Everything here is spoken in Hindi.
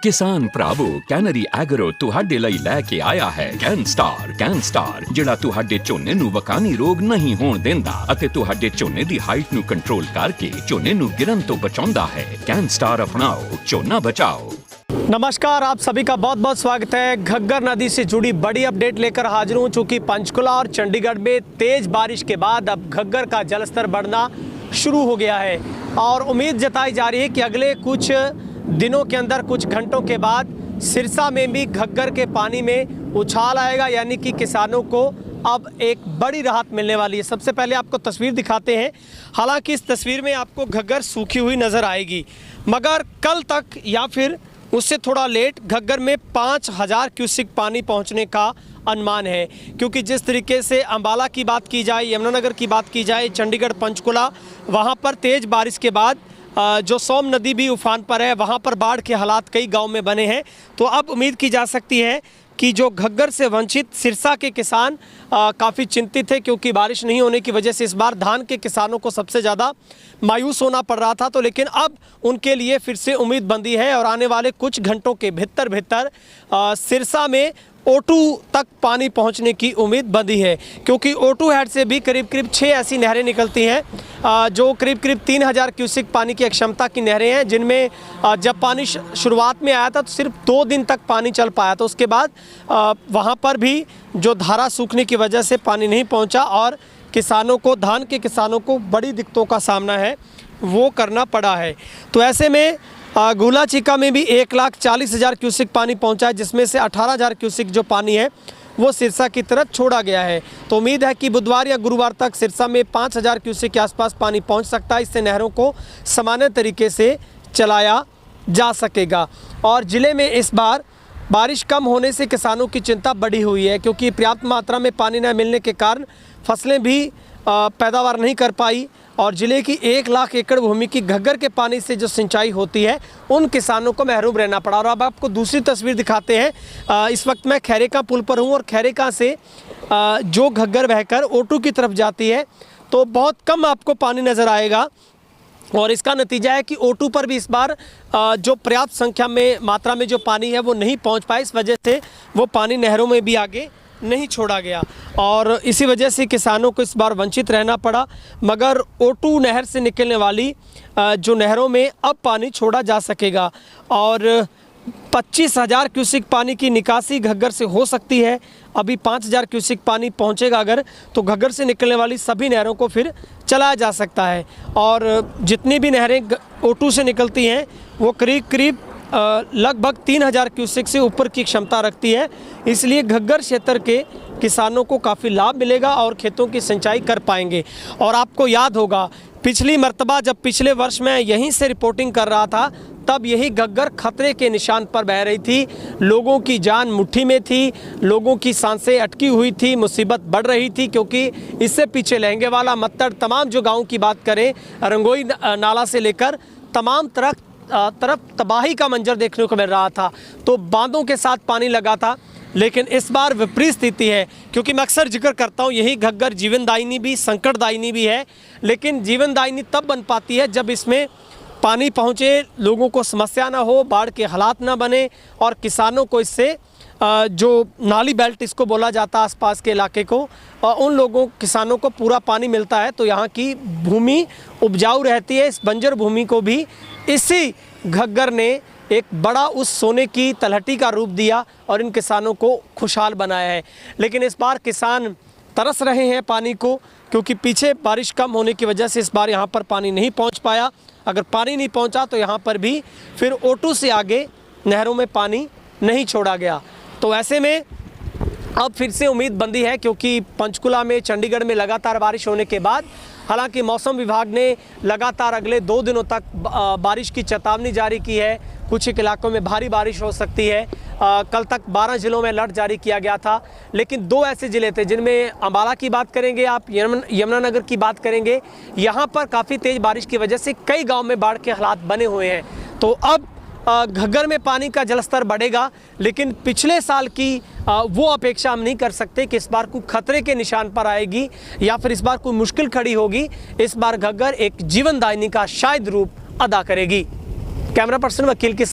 किसान भरावो कैनरी एग्रो तुहाडे लई लैके आया है कैनस्टार जिहड़ा तुहाडे झोने नूं वकानी रोग नहीं होण देंदा अते तुहाडे झोने दी हाइट नूं कंट्रोल करके झोने नूं गिरन तो बचाउंदा है। कैनस्टार अपनाओ, झोना बचाओ। नमस्कार, आप सभी का बहुत बहुत स्वागत है। घग्गर नदी से जुड़ी बड़ी अपडेट लेकर हाजिर हूँ। चूँकि पंचकुला और चंडीगढ़ में तेज बारिश के बाद अब घग्गर का जलस्तर बढ़ना शुरू हो गया है और उम्मीद जताई जा रही है कि अगले कुछ दिनों के अंदर, कुछ घंटों के बाद सिरसा में भी घग्गर के पानी में उछाल आएगा, यानी कि किसानों को अब एक बड़ी राहत मिलने वाली है। सबसे पहले आपको तस्वीर दिखाते हैं। हालांकि इस तस्वीर में आपको घग्गर सूखी हुई नज़र आएगी, मगर कल तक या फिर उससे थोड़ा लेट घग्गर में 5000 क्यूसेक पानी पहुंचने का अनुमान है। क्योंकि जिस तरीके से अंबाला की बात की जाए, यमुनानगर की बात की जाए, चंडीगढ़, पंचकुला, वहां पर तेज़ बारिश के बाद जो सोम नदी भी उफान पर है, वहां पर बाढ़ के हालात कई गांव में बने हैं। तो अब उम्मीद की जा सकती है कि जो घग्गर से वंचित सिरसा के किसान काफ़ी चिंतित है, क्योंकि बारिश नहीं होने की वजह से इस बार धान के किसानों को सबसे ज़्यादा मायूस होना पड़ रहा था। तो लेकिन अब उनके लिए फिर से उम्मीद बंधी है और आने वाले कुछ घंटों के भीतर सिरसा में O2 तक पानी पहुंचने की उम्मीद बंधी है। क्योंकि O2 हेड से भी करीब 6 ऐसी नहरें निकलती हैं जो करीब 3000 क्यूसेक पानी की क्षमता की नहरें हैं, जिनमें जब पानी शुरुआत में आया था तो सिर्फ 2 दिन तक पानी चल पाया। तो उसके बाद वहां पर भी जो धारा सूखने की वजह से पानी नहीं पहुंचा और किसानों को, धान के किसानों को बड़ी दिक्कतों का सामना है वो करना पड़ा है। तो ऐसे में गुला चीका में भी 1,40,000 क्यूसेक पानी पहुंचा है, जिसमें से 18,000 क्यूसेक जो पानी है वो सिरसा की तरफ छोड़ा गया है। तो उम्मीद है कि बुधवार या गुरुवार तक सिरसा में 5,000 क्यूसेक के आसपास पानी पहुंच सकता है। इससे नहरों को सामान्य तरीके से चलाया जा सकेगा। और ज़िले में इस बार बारिश कम होने से किसानों की चिंता बढ़ी हुई है, क्योंकि पर्याप्त मात्रा में पानी न मिलने के कारण फसलें भी पैदावार नहीं कर पाई और ज़िले की 1 लाख एकड़ भूमि की घग्गर के पानी से जो सिंचाई होती है उन किसानों को महरूम रहना पड़ा। और अब आपको दूसरी तस्वीर दिखाते हैं। इस वक्त मैं खैरेका पुल पर हूँ और खैरेका से जो घग्गर बहकर O2 की तरफ जाती है तो बहुत कम आपको पानी नज़र आएगा। और इसका नतीजा है कि O2 पर भी इस बार जो पर्याप्त संख्या में, मात्रा में जो पानी है वो नहीं पहुँच पाया। इस वजह से वो पानी नहरों में भी आगे नहीं छोड़ा गया और इसी वजह से किसानों को इस बार वंचित रहना पड़ा। मगर O2 नहर से निकलने वाली जो नहरों में अब पानी छोड़ा जा सकेगा और 25,000 क्यूसेक पानी की निकासी घग्गर से हो सकती है। अभी 5,000 क्यूसेक पानी पहुंचेगा अगर, तो घग्गर से निकलने वाली सभी नहरों को फिर चलाया जा सकता है। और जितनी भी नहरें O2 से निकलती हैं वो करीब लगभग 3,000 क्यूसेक से ऊपर की क्षमता रखती है। इसलिए घग्गर क्षेत्र के किसानों को काफ़ी लाभ मिलेगा और खेतों की सिंचाई कर पाएंगे। और आपको याद होगा पिछली मर्तबा जब पिछले वर्ष मैं यहीं से रिपोर्टिंग कर रहा था, तब यही घग्गर खतरे के निशान पर बह रही थी। लोगों की जान मुट्ठी में थी, लोगों की सांसें अटकी हुई थी, मुसीबत बढ़ रही थी। क्योंकि इससे पीछे लहंगेवाला, मत्तड़, तमाम जो गाँव की बात करें, रंगोई नाला से लेकर तमाम तरफ तबाही का मंजर देखने को मिल रहा था। तो बांधों के साथ पानी लगा था। लेकिन इस बार विपरीत स्थिति है, क्योंकि मैं अक्सर जिक्र करता हूँ यही घग्गर जीवनदायिनी भी, संकटदायिनी भी है। लेकिन जीवनदायिनी तब बन पाती है जब इसमें पानी पहुँचे, लोगों को समस्या ना हो, बाढ़ के हालात ना बने और किसानों को इससे जो नाली बेल्ट इसको बोला जाता है आसपास के इलाके को, उन लोगों, किसानों को पूरा पानी मिलता है तो यहाँ की भूमि उपजाऊ रहती है। इस बंजर भूमि को भी इसी घग्गर ने एक बड़ा उस सोने की तलहटी का रूप दिया और इन किसानों को खुशहाल बनाया है। लेकिन इस बार किसान तरस रहे हैं पानी को, क्योंकि पीछे बारिश कम होने की वजह से इस बार यहाँ पर पानी नहीं पहुँच पाया। अगर पानी नहीं पहुँचा तो यहाँ पर भी फिर O2 से आगे नहरों में पानी नहीं छोड़ा गया। तो ऐसे में अब फिर से उम्मीद बंधी है, क्योंकि पंचकुला में, चंडीगढ़ में लगातार बारिश होने के बाद, हालांकि मौसम विभाग ने लगातार अगले 2 दिनों तक बारिश की चेतावनी जारी की है। कुछ एक इलाकों में भारी बारिश हो सकती है। कल तक 12 ज़िलों में अलर्ट जारी किया गया था। लेकिन 2 ऐसे ज़िले थे जिनमें अंबाला की बात करेंगे आप, यमुनानगर की बात करेंगे, यहाँ पर काफ़ी तेज़ बारिश की वजह से कई गाँव में बाढ़ के हालात बने हुए हैं। तो अब घग्गर में पानी का जलस्तर बढ़ेगा, लेकिन पिछले साल की वो अपेक्षा हम नहीं कर सकते कि इस बार कोई खतरे के निशान पर आएगी या फिर इस बार कोई मुश्किल खड़ी होगी। इस बार घग्गर एक जीवनदायिनी का शायद रूप अदा करेगी। कैमरा पर्सन वकील के